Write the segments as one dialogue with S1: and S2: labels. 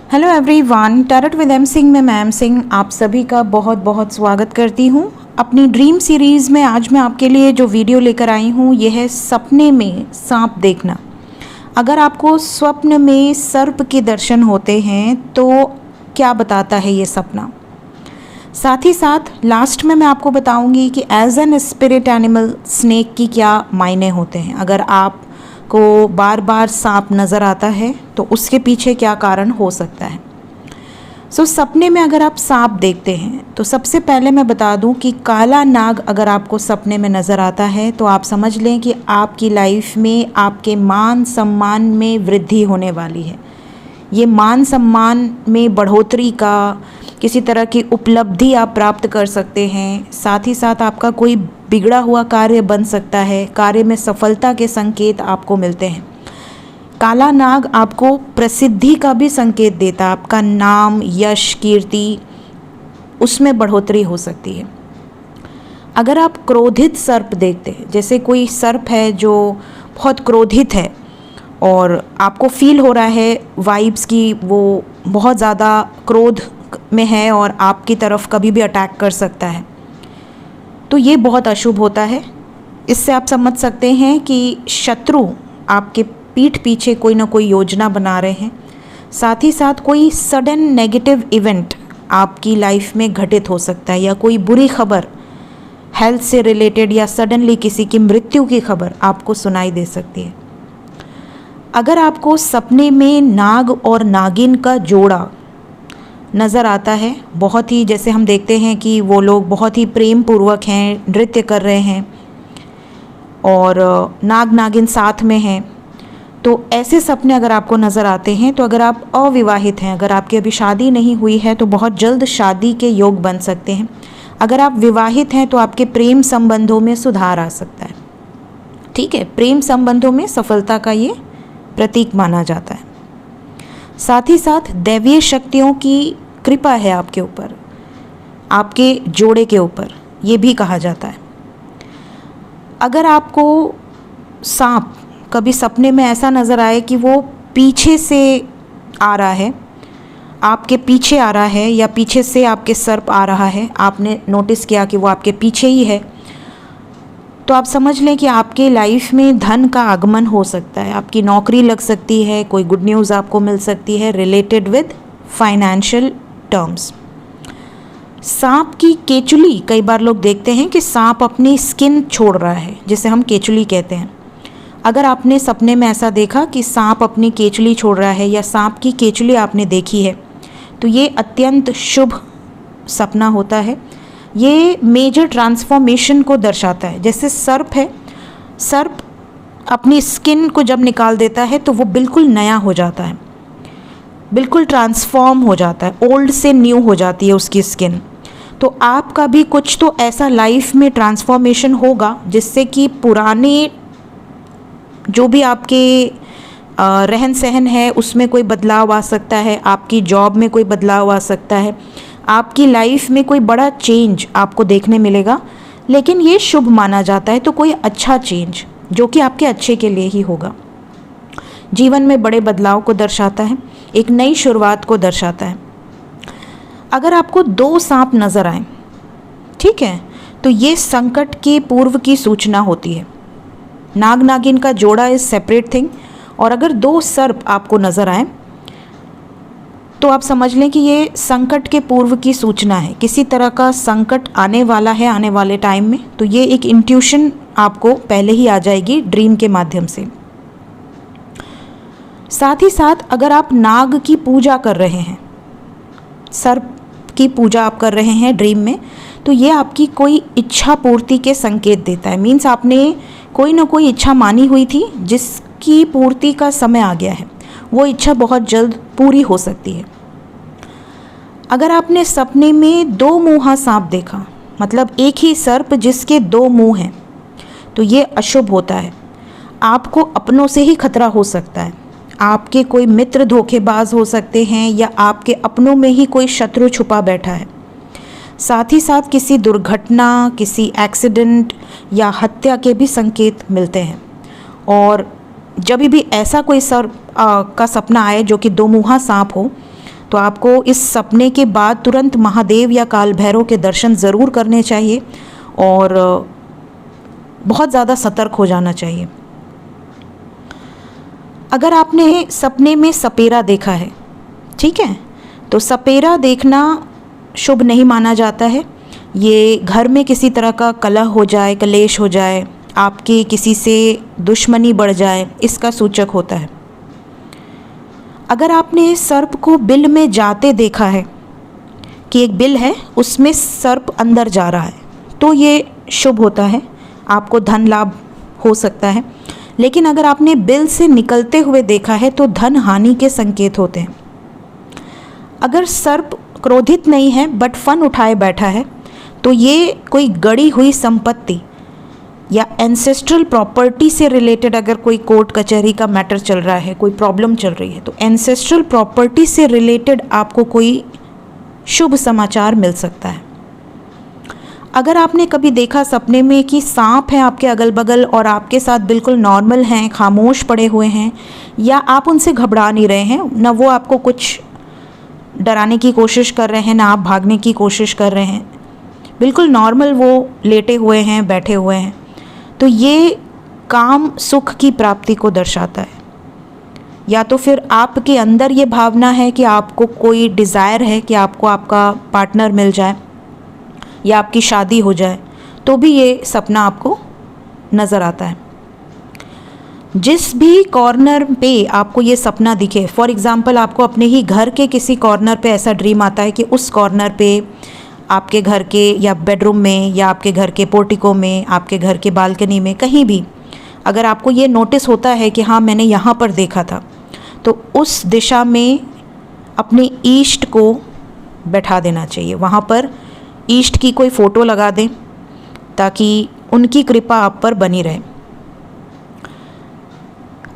S1: Hello everyone, tarot with M Singh में ma'am Singh आप सभी का बहुत बहुत स्वागत करती हूँ अपनी ड्रीम सीरीज़ में। आज मैं आपके लिए जो वीडियो लेकर आई हूँ यह है सपने में सांप देखना। अगर आपको स्वप्न में सर्प के दर्शन होते हैं तो क्या बताता है ये सपना। साथ ही साथ लास्ट में मैं आपको बताऊंगी कि as an spirit animal snake की क्या मायने होते हैं। अगर आप को बार बार सांप नज़र आता है तो उसके पीछे क्या कारण हो सकता है। सपने में अगर आप सांप देखते हैं तो सबसे पहले मैं बता दूं कि काला नाग अगर आपको सपने में नज़र आता है तो आप समझ लें कि आपकी लाइफ में आपके मान सम्मान में वृद्धि होने वाली है। ये मान सम्मान में बढ़ोतरी का किसी तरह की उपलब्धि आप प्राप्त कर सकते हैं। साथ ही साथ आपका कोई बिगड़ा हुआ कार्य बन सकता है, कार्य में सफलता के संकेत आपको मिलते हैं। काला नाग आपको प्रसिद्धि का भी संकेत देता है, आपका नाम यश कीर्ति उसमें बढ़ोतरी हो सकती है। अगर आप क्रोधित सर्प देखते हैं, जैसे कोई सर्प है जो बहुत क्रोधित है और आपको फील हो रहा है वाइब्स की वो बहुत ज़्यादा क्रोध में है और आपकी तरफ कभी भी अटैक कर सकता है, तो ये बहुत अशुभ होता है। इससे आप समझ सकते हैं कि शत्रु आपके पीठ पीछे कोई ना कोई योजना बना रहे हैं। साथ ही साथ कोई सडन नेगेटिव इवेंट आपकी लाइफ में घटित हो सकता है या कोई बुरी खबर हेल्थ से रिलेटेड या सडनली किसी की मृत्यु की खबर आपको सुनाई दे सकती है। अगर आपको सपने में नाग और नागिन का जोड़ा नज़र आता है, बहुत ही जैसे हम देखते हैं कि वो लोग बहुत ही प्रेम पूर्वक हैं, नृत्य कर रहे हैं और नाग नागिन साथ में हैं, तो ऐसे सपने अगर आपको नज़र आते हैं तो अगर आप अविवाहित हैं, अगर आपकी अभी शादी नहीं हुई है तो बहुत जल्द शादी के योग बन सकते हैं। अगर आप विवाहित हैं तो आपके प्रेम संबंधों में सुधार आ सकता है। ठीक है, प्रेम संबंधों में सफलता का ये प्रतीक माना जाता है। साथ ही साथ दैवीय शक्तियों की कृपा है आपके ऊपर, आपके जोड़े के ऊपर, ये भी कहा जाता है। अगर आपको सांप कभी सपने में ऐसा नज़र आए कि वो पीछे से आ रहा है, आपके पीछे आ रहा है या पीछे से आपके सर्प आ रहा है, आपने नोटिस किया कि वो आपके पीछे ही है, तो आप समझ लें कि आपके लाइफ में धन का आगमन हो सकता है, आपकी नौकरी लग सकती है, कोई गुड न्यूज़ आपको मिल सकती है रिलेटेड विद फाइनेंशियल टर्म्स। सांप की केचुली, कई बार लोग देखते हैं कि सांप अपनी स्किन छोड़ रहा है, जिसे हम केचुली कहते हैं। अगर आपने सपने में ऐसा देखा कि सांप अपनी केचुली छोड़ रहा है या सांप की केचुली आपने देखी है तो ये अत्यंत शुभ सपना होता है। ये मेजर ट्रांसफॉर्मेशन को दर्शाता है। जैसे सर्प है, सर्प अपनी स्किन को जब निकाल देता है तो वो बिल्कुल नया हो जाता है, बिल्कुल ट्रांसफॉर्म हो जाता है, ओल्ड से न्यू हो जाती है उसकी स्किन। तो आपका भी कुछ तो ऐसा लाइफ में ट्रांसफॉर्मेशन होगा जिससे कि पुराने जो भी आपके रहन सहन है उसमें कोई बदलाव आ सकता है, आपकी जॉब में कोई बदलाव आ सकता है, आपकी लाइफ में कोई बड़ा चेंज आपको देखने मिलेगा। लेकिन ये शुभ माना जाता है, तो कोई अच्छा चेंज जो कि आपके अच्छे के लिए ही होगा। जीवन में बड़े बदलाव को दर्शाता है, एक नई शुरुआत को दर्शाता है। अगर आपको 2 सांप नज़र आए, ठीक है, तो ये संकट के पूर्व की सूचना होती है। नाग नागिन का जोड़ा इज सेपरेट थिंग, और अगर 2 सर्प आपको नज़र आए तो आप समझ लें कि ये संकट के पूर्व की सूचना है, किसी तरह का संकट आने वाला है आने वाले टाइम में। तो ये एक इंट्यूशन आपको पहले ही आ जाएगी ड्रीम के माध्यम से। साथ ही साथ अगर आप नाग की पूजा कर रहे हैं, सर्प की पूजा आप कर रहे हैं ड्रीम में, तो ये आपकी कोई इच्छा पूर्ति के संकेत देता है। मीन्स आपने कोई ना कोई इच्छा मानी हुई थी जिसकी पूर्ति का समय आ गया है, वो इच्छा बहुत जल्द पूरी हो सकती है। अगर आपने सपने में 2 मुँहा सांप देखा, मतलब एक ही सर्प जिसके 2 मुँह हैं, तो ये अशुभ होता है। आपको अपनों से ही खतरा हो सकता है, आपके कोई मित्र धोखेबाज हो सकते हैं या आपके अपनों में ही कोई शत्रु छुपा बैठा है। साथ ही साथ किसी दुर्घटना, किसी एक्सीडेंट या हत्या के भी संकेत मिलते हैं। और जब भी ऐसा कोई सर्प का सपना आए जो कि 2 मुँहा सांप हो, तो आपको इस सपने के बाद तुरंत महादेव या काल भैरव के दर्शन ज़रूर करने चाहिए और बहुत ज़्यादा सतर्क हो जाना चाहिए। अगर आपने सपने में सपेरा देखा है, ठीक है, तो सपेरा देखना शुभ नहीं माना जाता है। ये घर में किसी तरह का कलह हो जाए, कलेश हो जाए, आपकी किसी से दुश्मनी बढ़ जाए, इसका सूचक होता है। अगर आपने सर्प को बिल में जाते देखा है कि एक बिल है उसमें सर्प अंदर जा रहा है, तो ये शुभ होता है, आपको धन लाभ हो सकता है। लेकिन अगर आपने बिल से निकलते हुए देखा है तो धन हानि के संकेत होते हैं। अगर सर्प क्रोधित नहीं है बट फन उठाए बैठा है, तो ये कोई गड़ी हुई संपत्ति या एंसेस्ट्रल प्रॉपर्टी से रिलेटेड अगर कोई कोर्ट कचहरी का मैटर चल रहा है, कोई प्रॉब्लम चल रही है, तो एंसेस्ट्रल प्रॉपर्टी से रिलेटेड आपको कोई शुभ समाचार मिल सकता है। अगर आपने कभी देखा सपने में कि सांप है आपके अगल बगल और आपके साथ बिल्कुल नॉर्मल हैं, खामोश पड़े हुए हैं, या आप उनसे घबरा नहीं रहे हैं, ना वो आपको कुछ डराने की कोशिश कर रहे हैं, ना आप भागने की कोशिश कर रहे हैं, बिल्कुल नॉर्मल वो लेटे हुए हैं, बैठे हुए हैं, तो ये काम सुख की प्राप्ति को दर्शाता है। या तो फिर आपके अंदर ये भावना है कि आपको कोई डिज़ायर है कि आपको आपका पार्टनर मिल जाए या आपकी शादी हो जाए, तो भी ये सपना आपको नज़र आता है। जिस भी कॉर्नर पे आपको ये सपना दिखे, फॉर एग्ज़ाम्पल आपको अपने ही घर के किसी कॉर्नर पे ऐसा ड्रीम आता है कि उस कॉर्नर पे आपके घर के या बेडरूम में या आपके घर के पोर्टिको में, आपके घर के बालकनी में, कहीं भी अगर आपको ये नोटिस होता है कि हाँ मैंने यहाँ पर देखा था, तो उस दिशा में अपने ईष्ट को बैठा देना चाहिए। वहाँ पर ईष्ट की कोई फ़ोटो लगा दें ताकि उनकी कृपा आप पर बनी रहे।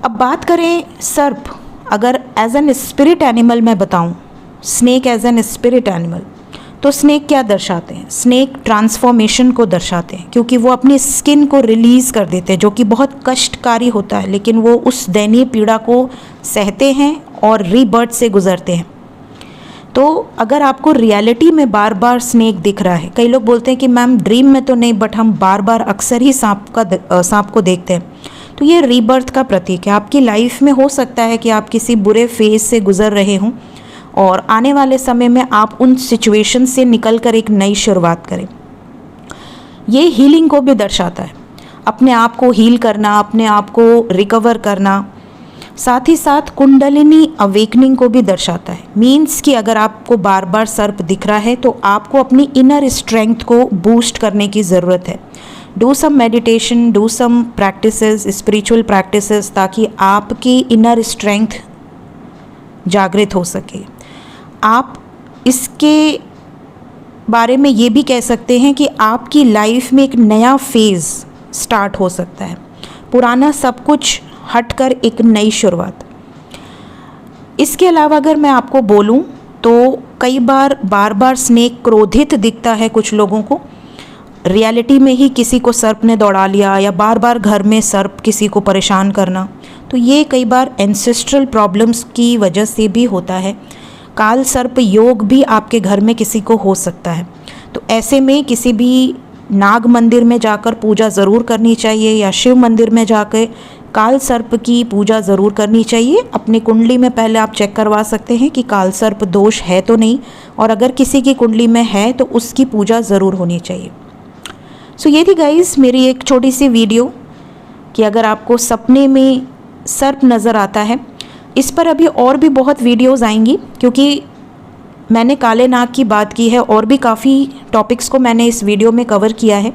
S1: अब बात करें सर्प, अगर एज एन स्पिरिट एनिमल मैं बताऊं, snake as an spirit animal, तो स्नेक क्या दर्शाते हैं? स्नेक ट्रांसफॉर्मेशन को दर्शाते हैं, क्योंकि वो अपनी स्किन को रिलीज़ कर देते हैं, जो कि बहुत कष्टकारी होता है, लेकिन वो उस दयनीय पीड़ा को सहते हैं और रीबर्थ से गुजरते हैं। तो अगर आपको रियलिटी में बार बार स्नेक दिख रहा है, कई लोग बोलते हैं कि मैम ड्रीम में तो नहीं बट हम बार बार अक्सर ही सांप को देखते हैं, तो ये रीबर्थ का प्रतीक है। आपकी लाइफ में हो सकता है कि आप किसी बुरे फेज से गुजर रहे हों और आने वाले समय में आप उन सिचुएशन से निकल कर एक नई शुरुआत करें। ये हीलिंग को भी दर्शाता है, अपने आप को हील करना, अपने आप को रिकवर करना, साथ ही साथ कुंडलिनी अवेकनिंग को भी दर्शाता है। मीन्स कि अगर आपको बार बार सर्प दिख रहा है तो आपको अपनी इनर स्ट्रेंथ को बूस्ट करने की ज़रूरत है। Do some meditation, do some practices, spiritual practices, ताकि आपकी इनर स्ट्रेंथ जागृत हो सके। आप इसके बारे में ये भी कह सकते हैं कि आपकी लाइफ में एक नया फेज़ स्टार्ट हो सकता है, पुराना सब कुछ हटकर एक नई शुरुआत। इसके अलावा अगर मैं आपको बोलूं तो कई बार बार स्नेक क्रोधित दिखता है कुछ लोगों को, रियलिटी में ही किसी को सर्प ने दौड़ा लिया या बार बार घर में सर्प किसी को परेशान करना, तो ये कई बार एंसेस्ट्रल प्रॉब्लम्स की वजह से भी होता है। काल सर्प योग भी आपके घर में किसी को हो सकता है, तो ऐसे में किसी भी नाग मंदिर में जाकर पूजा ज़रूर करनी चाहिए या शिव मंदिर में जाकर काल सर्प की पूजा ज़रूर करनी चाहिए। अपनी कुंडली में पहले आप चेक करवा सकते हैं कि काल सर्प दोष है तो नहीं, और अगर किसी की कुंडली में है तो उसकी पूजा ज़रूर होनी चाहिए। सो ये थी गाइस मेरी एक छोटी सी वीडियो कि अगर आपको सपने में सर्प नज़र आता है, इस पर अभी और भी बहुत वीडियोज़ आएंगी, क्योंकि मैंने काले नाग की बात की है और भी काफ़ी टॉपिक्स को मैंने इस वीडियो में कवर किया है।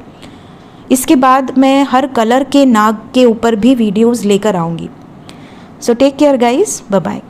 S1: इसके बाद मैं हर कलर के नाग के ऊपर भी वीडियोज़ लेकर आऊँगी। So take care guys, bye bye.